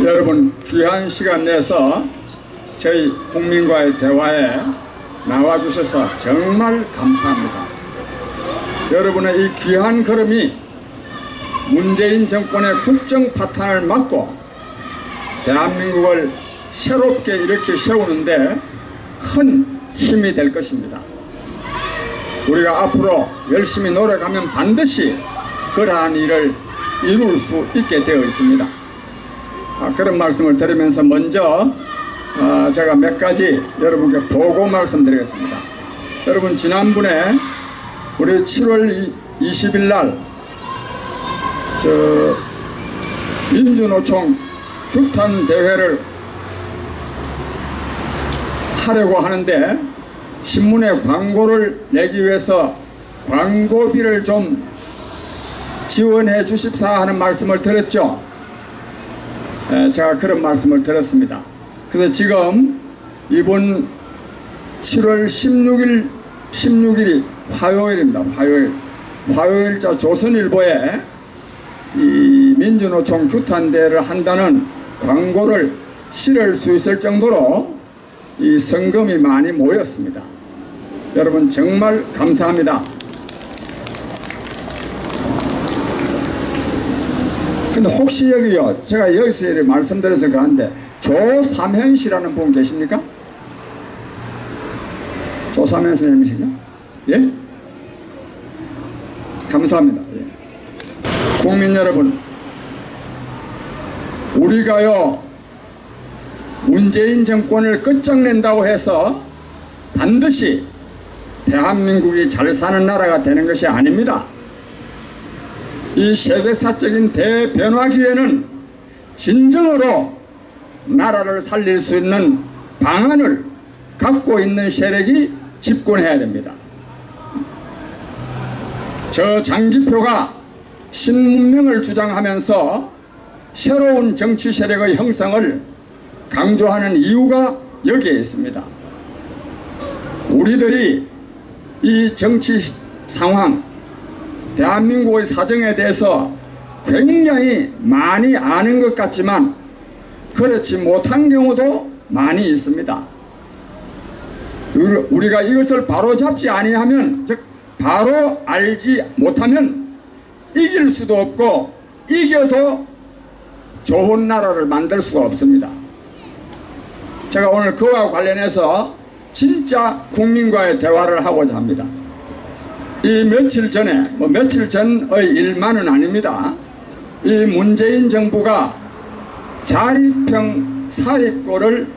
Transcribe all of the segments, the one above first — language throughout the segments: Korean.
여러분 귀한 시간 내서 저희 국민과의 대화에 나와주셔서 정말 감사합니다. 여러분의 이 귀한 걸음이 문재인 정권의 국정 파탄을 막고 대한민국을 새롭게 이렇게 세우는데 큰 힘이 될 것입니다. 우리가 앞으로 열심히 노력하면 반드시 그러한 일을 이룰 수 있게 되어 있습니다. 그런 말씀을 드리면서 먼저 제가 몇 가지 여러분께 보고 말씀드리겠습니다. 여러분 지난번에 우리 7월 20일 날 민주노총 규탄 대회를 하려고 하는데 신문에 광고를 내기 위해서 광고비를 좀 지원해 주십사 하는 말씀을 드렸죠. 제가 그런 말씀을 드렸습니다. 그래서 지금 이번 7월 16일이 화요일입니다. 화요일자 조선일보에 이 민주노총 규탄대회를 한다는 광고를 실을 수 있을 정도로 이 성금이 많이 모였습니다. 여러분 정말 감사합니다. 근데 혹시 여기요, 제가 여기서 이렇게 말씀드려서 그런데 조삼현 씨라는 분 계십니까? 조삼현 선생님이신가? 예? 감사합니다. 예. 국민 여러분, 우리가요 문재인 정권을 끝장낸다고 해서 반드시 대한민국이 잘 사는 나라가 되는 것이 아닙니다. 이 세계사적인 대변화 기회는 진정으로 나라를 살릴 수 있는 방안을 갖고 있는 세력이 집권해야 됩니다. 저 장기표가 신문명을 주장하면서 새로운 정치 세력의 형성을 강조하는 이유가 여기에 있습니다. 우리들이 이 정치 상황, 대한민국의 사정에 대해서 굉장히 많이 아는 것 같지만 그렇지 못한 경우도 많이 있습니다. 우리가 이것을 바로잡지 아니하면, 즉 바로 알지 못하면 이길 수도 없고 이겨도 좋은 나라를 만들 수가 없습니다. 제가 오늘 그와 관련해서 진짜 국민과의 대화를 하고자 합니다. 이 며칠 전에, 며칠 전의 일만은 아닙니다. 이 문재인 정부가 자립형 사립고를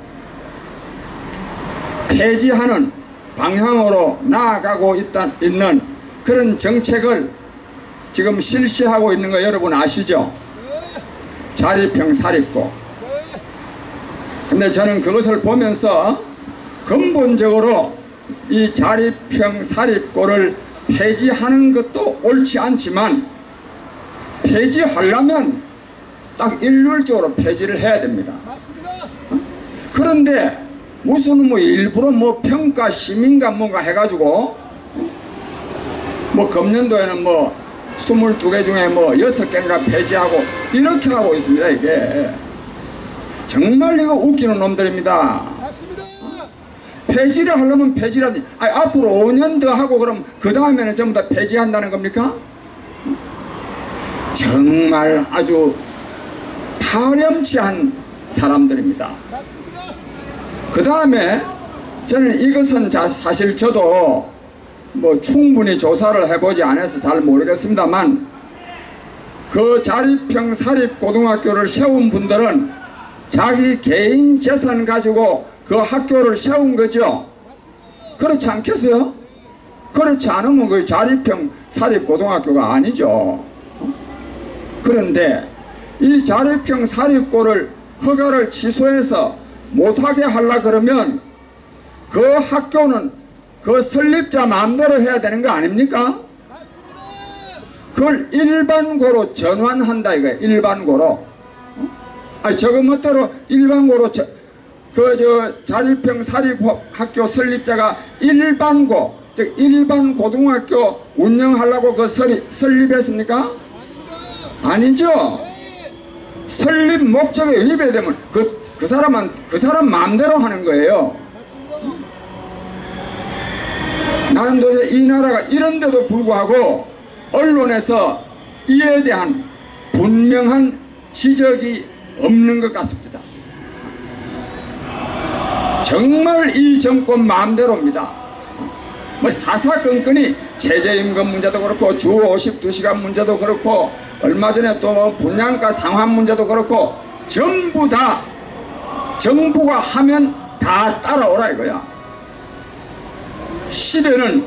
폐지하는 방향으로 나아가고 있는 그런 정책을 지금 실시하고 있는 거 여러분 아시죠? 자립형 사립고. 근데 저는 그것을 보면서 근본적으로 이 자립형 사립고를 폐지하는 것도 옳지 않지만 폐지하려면 딱 일률적으로 폐지를 해야 됩니다. 그런데 무슨 일부러 평가 시민가 뭔가 해가지고 금년도에는 22개 중에 6개인가 폐지하고 이렇게 하고 있습니다. 이게 정말 이거 웃기는 놈들입니다. 맞습니다. 폐지를 하려면 폐지라든지, 앞으로 5년 더 하고 그럼 그 다음에는 전부 다 폐지한다는 겁니까? 정말 아주 파렴치한 사람들입니다. 맞습니다. 그 다음에 저는 이것은 사실 저도 충분히 조사를 해보지 않아서 잘 모르겠습니다만 그 자립형 사립고등학교를 세운 분들은 자기 개인 재산 가지고 그 학교를 세운 거죠. 그렇지 않겠어요? 그렇지 않으면 그 자립형 사립고등학교가 아니죠. 그런데 이 자립형 사립고를 허가를 취소해서 못하게 하려 그러면 그 학교는 그 설립자 마음대로 해야 되는 거 아닙니까? 그걸 일반고로 전환한다 이거예요. 일반고로. 저거 멋대로 일반고로 자립형 사립학교 설립자가 일반고, 즉 일반 고등학교 운영하려고 설립했습니까? 아니죠. 설립 목적에 위배되면 그 사람 마음대로 하는 거예요. 나는 도대체 이 나라가 이런데도 불구하고 언론에서 이에 대한 분명한 지적이 없는 것 같습니다. 정말 이 정권 마음대로입니다. 뭐 사사건건이 최저임금 문제도 그렇고 주 52시간 문제도 그렇고 얼마 전에 또 뭐 분양가 상환 문제도 그렇고 전부 다 정부가 하면 다 따라오라 이거야. 시대는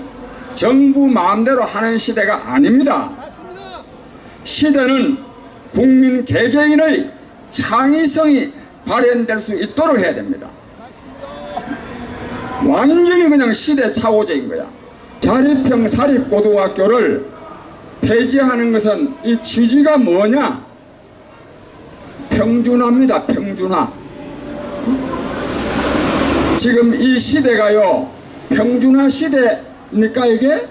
정부 마음대로 하는 시대가 아닙니다. 시대는 국민 개개인의 창의성이 발현될 수 있도록 해야 됩니다. 완전히 그냥 시대착오적인 거야. 자립형 사립고등학교를 폐지하는 것은 이 취지가 뭐냐? 평준화입니다. 평준화. 지금 이 시대가요, 평준화 시대입니까 이게?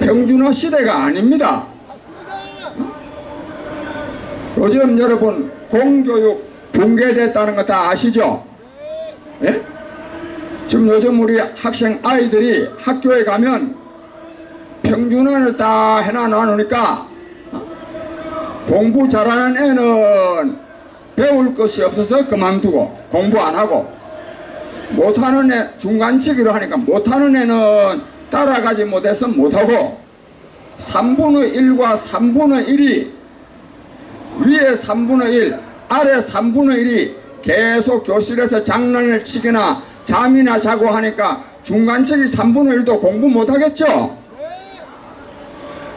평준화 시대가 아닙니다. 요즘 여러분 공교육 붕괴됐다는 거 다 아시죠? 예? 지금 요즘 우리 학생 아이들이 학교에 가면 평준화를 다 해놔놓으니까 공부 잘하는 애는 배울 것이 없어서 그만두고 공부 안 하고, 못하는 애 중간치기로 하니까 못하는 애는 따라가지 못해서 못하고 3분의 1과 3분의 1이 위에 3분의 1 아래 3분의 1이 계속 교실에서 장난을 치거나 잠이나 자고 하니까 중간치기 3분의 1도 공부 못하겠죠?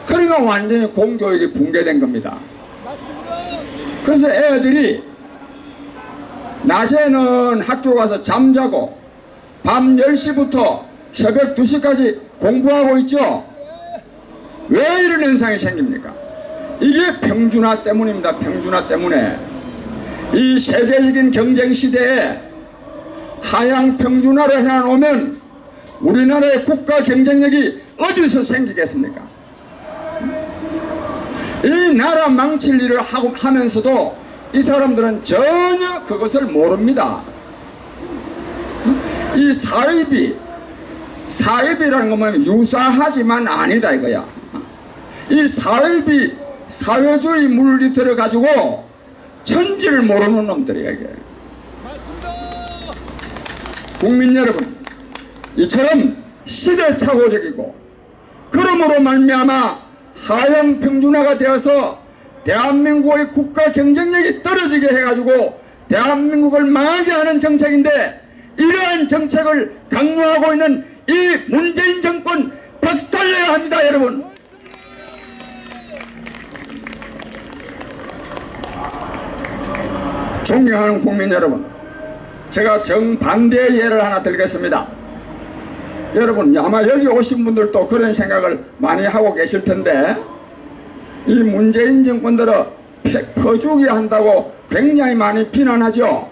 그러니까 완전히 공교육이 붕괴된 겁니다. 그래서 애들이 낮에는 학교 가서 잠자고 밤 10시부터 새벽 2시까지 공부하고 있죠? 왜 이런 현상이 생깁니까? 이게 평준화 때문입니다. 평준화 때문에. 이 세계적인 경쟁 시대에 하향 평준화를 해놓으면 우리나라의 국가 경쟁력이 어디서 생기겠습니까? 이 나라 망칠 일을 하면서도 이 사람들은 전혀 그것을 모릅니다. 이 사회비라는 것은 유사하지만 아니다 이거야. 이 사회비, 사회주의 물리 들어가지고 천지를 모르는 놈들이야 이게. 국민 여러분, 이처럼 시대착오적이고 그러므로 말미암아 하향 평준화가 되어서 대한민국의 국가 경쟁력이 떨어지게 해가지고 대한민국을 망하게 하는 정책인데, 이러한 정책을 강요하고 있는 이 문재인 정권 박살내야 합니다. 여러분, 존경하는 국민 여러분, 제가 정반대의 예를 하나 들겠습니다. 여러분 아마 여기 오신 분들도 그런 생각을 많이 하고 계실 텐데, 이 문재인 정권들은 퍼주기 한다고 굉장히 많이 비난하죠.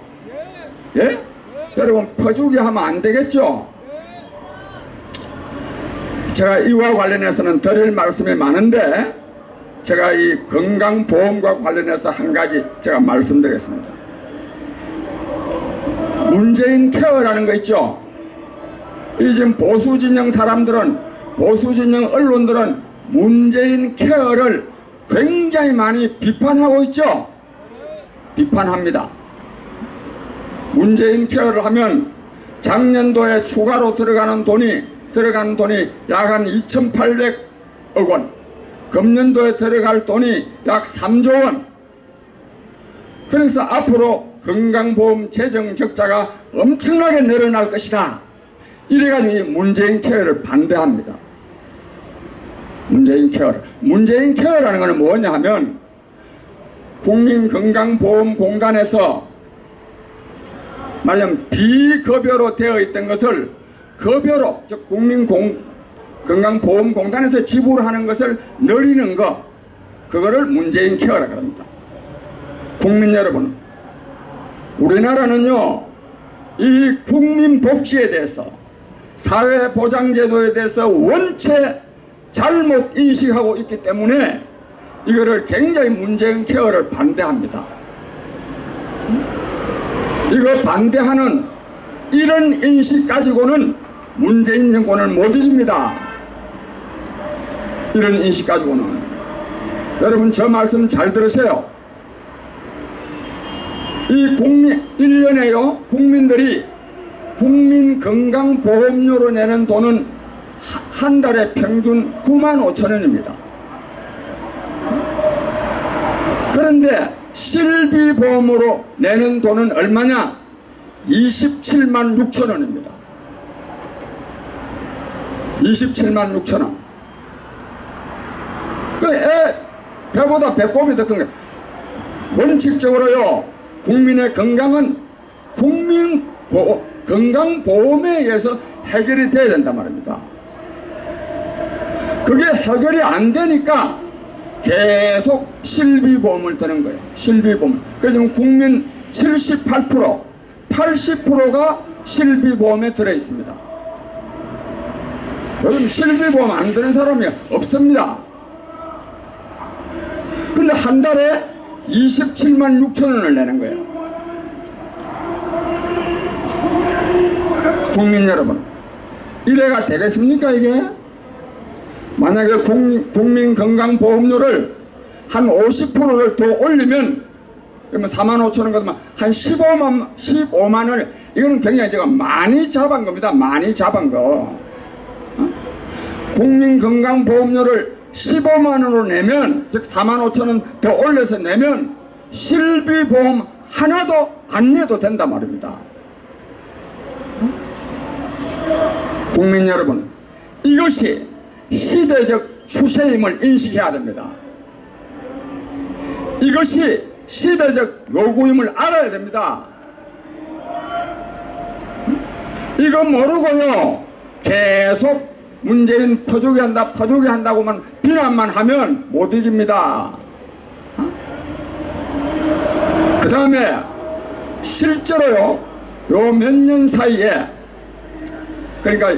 예? 여러분 퍼주기 하면 안 되겠죠? 제가 이와 관련해서는 드릴 말씀이 많은데, 제가 이 건강보험과 관련해서 한 가지 제가 말씀드리겠습니다. 문재인 케어라는 거 있죠? 이 지금 보수진영 사람들은, 보수진영 언론들은 문재인 케어를 굉장히 많이 비판하고 있죠? 비판합니다. 문재인 케어를 하면 작년도에 추가로 들어가는 돈이 약 한 2,800억 원, 금년도에 들어갈 돈이 약 3조 원. 그래서 앞으로 건강보험 재정 적자가 엄청나게 늘어날 것이다. 이래가지고 이 문재인 케어를 반대합니다. 문재인 케어라는 것은 뭐냐 하면, 국민건강보험공단에서 말하자면 비급여로 되어 있던 것을 급여로, 즉 국민건강보험공단에서 지불하는 것을 늘리는 것, 그거를 문재인 케어라고 합니다. 국민 여러분, 우리나라는요, 이 국민복지에 대해서, 사회보장제도에 대해서 원체 잘못 인식하고 있기 때문에 이거를 굉장히 문재인 케어를 반대합니다. 이거 반대하는 이런 인식 가지고는 문재인 정권을 못 이깁니다. 이런 인식 가지고는. 여러분 저 말씀 잘 들으세요. 이 1년에요 국민들이 국민건강보험료로 내는 돈은 한 달에 평균 95,000원입니다. 그런데 실비보험으로 내는 돈은 얼마냐? 276,000원입니다. 276,000원. 그 배보다 배꼽이 더 큰 거예요. 원칙적으로요, 국민의 건강은 건강보험에 의해서 해결이 돼야 된단 말입니다. 그게 해결이 안 되니까 계속 실비보험을 드는 거예요. 실비보험. 그래서 지금 국민 78%, 80%가 실비보험에 들어있습니다. 여러분 실비보험 안 드는 사람이 없습니다. 근데 한 달에 276,000원을 내는 거예요. 국민 여러분, 이래가 되겠습니까 이게? 만약에 국민건강보험료를 한 50%를 더 올리면, 그러면 45,000원 거면 한 15만 원, 이거는 굉장히 제가 많이 잡은 겁니다. 많이 잡은 거. 국민건강보험료를 15만 원으로 내면, 즉 45,000원 더 올려서 내면 실비보험 하나도 안 내도 된단 말입니다. 국민 여러분, 이것이 시대적 추세임을 인식해야 됩니다. 이것이 시대적 요구임을 알아야 됩니다. 이거 모르고요 계속 문재인 퍼주기 한다고만 비난만 하면 못 이깁니다. 그 다음에 실제로요 요 몇 년 사이에, 그러니까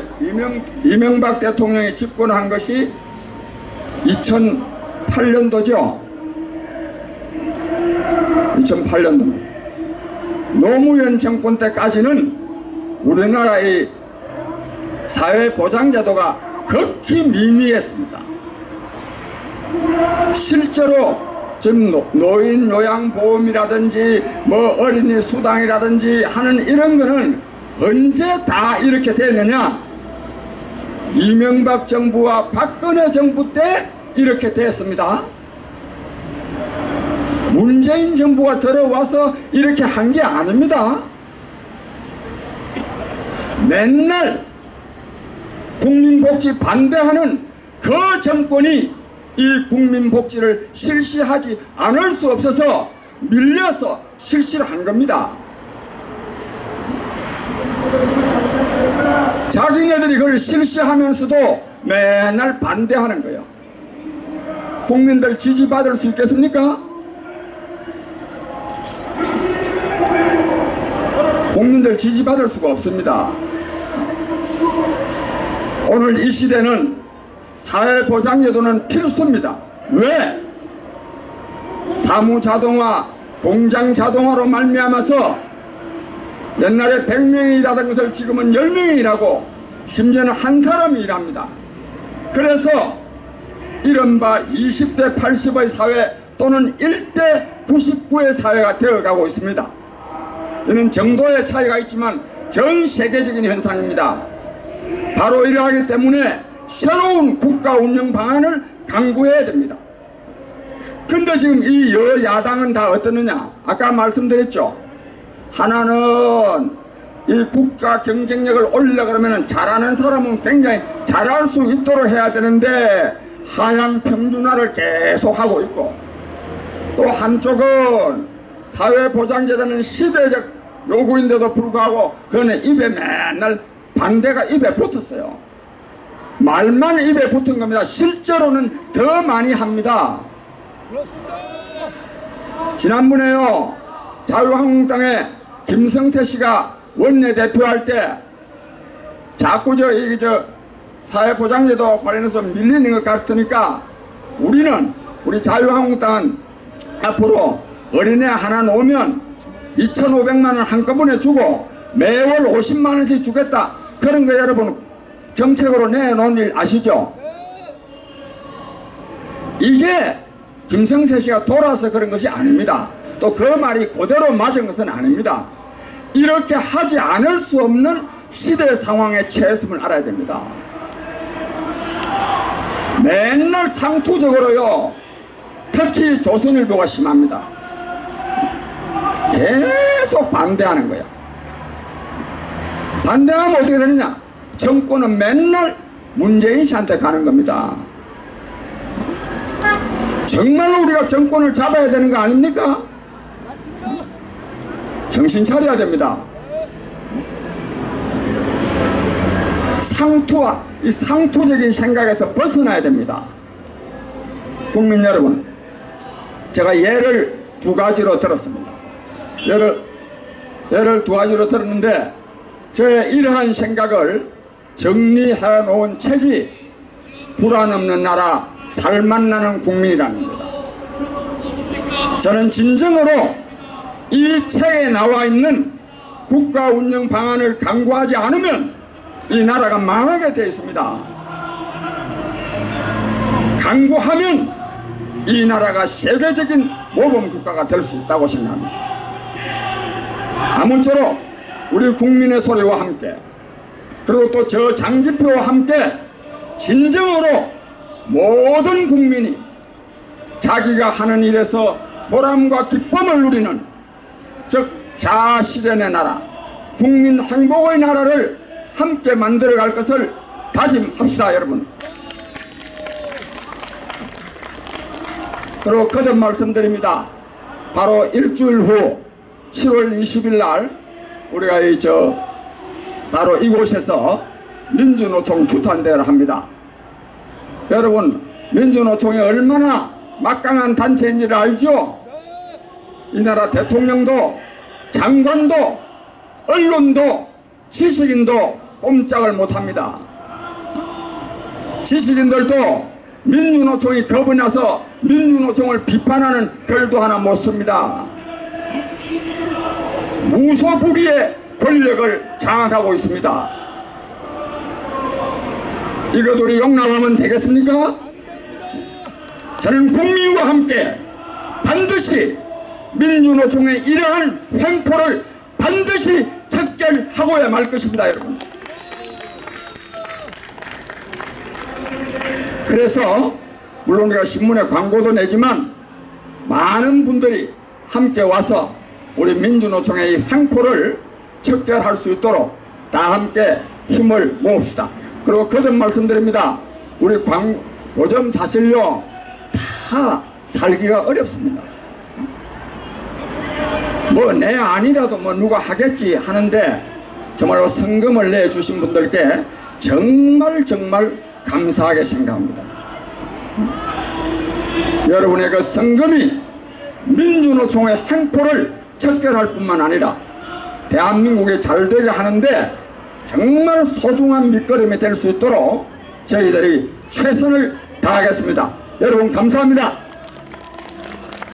이명박 대통령이 집권한 것이 2008년도죠. 2008년도입니다. 노무현 정권 때까지는 우리나라의 사회보장제도가 극히 미미했습니다. 실제로 지금 노인 요양보험이라든지 뭐 어린이 수당이라든지 하는 이런 거는 언제 다 이렇게 됐느냐? 이명박 정부와 박근혜 정부 때 이렇게 됐습니다. 문재인 정부가 들어와서 이렇게 한 게 아닙니다. 맨날 국민복지 반대하는 그 정권이 이 국민복지를 실시하지 않을 수 없어서 밀려서 실시를 한 겁니다. 자기네들이 그걸 실시하면서도 맨날 반대하는 거예요. 국민들 지지받을 수 있겠습니까? 국민들 지지받을 수가 없습니다. 오늘 이 시대는 사회보장제도는 필수입니다. 왜? 사무자동화, 공장자동화로 말미암아서 옛날에 100명이 일하던 것을 지금은 10명이 일하고 심지어는 한 사람이 일합니다. 그래서 이른바 20대 80의 사회 또는 1대 99의 사회가 되어가고 있습니다. 이는 정도의 차이가 있지만 전 세계적인 현상입니다. 바로 이러하기 때문에 새로운 국가 운영 방안을 강구해야 됩니다. 근데 지금 이 여야당은 다 어떠느냐? 아까 말씀드렸죠. 하나는 이 국가 경쟁력을 올리려 그러면 잘하는 사람은 굉장히 잘할 수 있도록 해야 되는데 하향 평준화를 계속 하고 있고, 또 한쪽은 사회보장제도는 시대적 요구인데도 불구하고 그거는 입에 맨날 반대가 입에 붙었어요. 말만 입에 붙은 겁니다. 실제로는 더 많이 합니다. 그렇습니다. 지난번에요 자유한국당의 김성태 씨가 원내대표할 때 자꾸 사회보장제도 관련해서 밀리는 것 같으니까 우리는 우리 자유한국당은 앞으로 어린애 하나 놓으면 2,500만 원 한꺼번에 주고 매월 50만 원씩 주겠다. 그런 거 여러분 정책으로 내놓은 일 아시죠? 이게 김성세 씨가 돌아서 그런 것이 아닙니다. 또 그 말이 그대로 맞은 것은 아닙니다. 이렇게 하지 않을 수 없는 시대 상황에 처했음을 알아야 됩니다. 맨날 상투적으로요. 특히 조선일보가 심합니다. 계속 반대하는 거야. 반대하면 어떻게 되느냐? 정권은 맨날 문재인 씨한테 가는 겁니다. 정말로 우리가 정권을 잡아야 되는 거 아닙니까? 정신 차려야 됩니다. 이 상투적인 생각에서 벗어나야 됩니다. 국민 여러분, 제가 예를 두 가지로 들었습니다. 예를 두 가지로 들었는데, 저의 이러한 생각을 정리해 놓은 책이 불안 없는 나라 살맛 나는 국민이라는 겁니다. 저는 진정으로 이 책에 나와 있는 국가 운영 방안을 강구하지 않으면 이 나라가 망하게 되어 있습니다. 강구하면 이 나라가 세계적인 모범 국가가 될 수 있다고 생각합니다. 아무쪼록 우리 국민의 소리와 함께, 그리고 또 저 장기표와 함께 진정으로 모든 국민이 자기가 하는 일에서 보람과 기쁨을 누리는, 즉 자아실현의 나라, 국민 행복의 나라를 함께 만들어갈 것을 다짐합시다, 여러분. 그리고 거듭 말씀드립니다. 바로 일주일 후 7월 20일 날 우리가 바로 이곳에서 민주노총 주탄대회를 합니다. 여러분, 민주노총이 얼마나 막강한 단체인지를 알죠? 이 나라 대통령도 장관도 언론도 지식인도 꼼짝을 못합니다. 지식인들도 민주노총이 겁이 나서 민주노총을 비판하는 글도 하나 못 씁니다. 무소불위의 권력을 장악하고 있습니다. 이것들이 용납하면 되겠습니까? 저는 국민과 함께 반드시 민주노총의 이러한 횡포를 반드시 척결하고야 말 것입니다, 여러분. 그래서 물론 우리가 신문에 광고도 내지만 많은 분들이 함께 와서 우리 민주노총의 이 횡포를 척결할 수 있도록 다 함께 힘을 모읍시다. 그리고 거듭 말씀드립니다. 우리 요즘 사실요 다 살기가 어렵습니다. 뭐 내 아니라도 뭐 누가 하겠지 하는데 정말로 성금을 내주신 분들께 정말 감사하게 생각합니다. 여러분의 그 성금이 민주노총의 횡포를 척결할 뿐만 아니라 대한민국이 잘되게 하는데 정말 소중한 밑거름이 될 수 있도록 저희들이 최선을 다하겠습니다. 여러분 감사합니다.